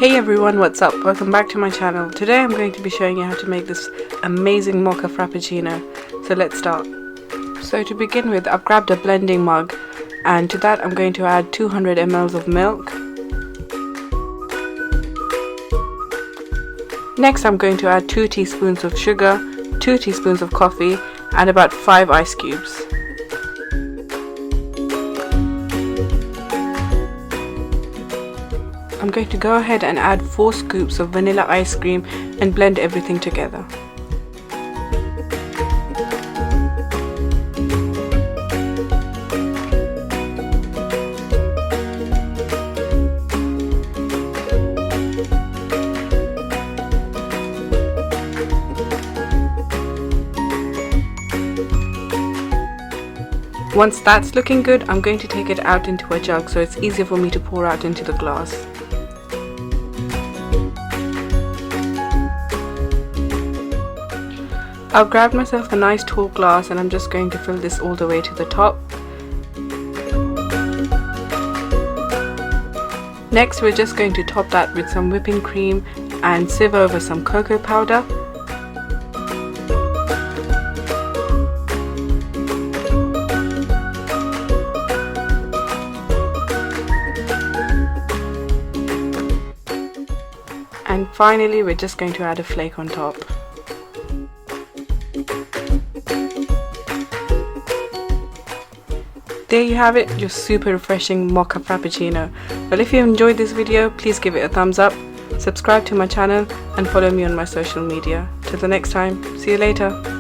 Hey everyone, what's up? Welcome back to my channel. Today I'm going to be showing you how to make this amazing Mocha Frappuccino. So let's start. So to begin with, I've grabbed a blending mug and to that I'm going to add 200 ml of milk. Next I'm going to add 2 teaspoons of sugar, 2 teaspoons of coffee and about 5 ice cubes. I'm going to go ahead and add 4 scoops of vanilla ice cream and blend everything together. Once that's looking good, I'm going to take it out into a jug so it's easier for me to pour out into the glass. I've grabbed myself a nice tall glass and I'm just going to fill this all the way to the top. Next we're just going to top that with some whipping cream and sieve over some cocoa powder. And finally we're just going to add a flake on top. There you have it, your super refreshing Mocha Frappuccino. Well, if you enjoyed this video, please give it a thumbs up, subscribe to my channel and follow me on my social media. Till the next time, see you later.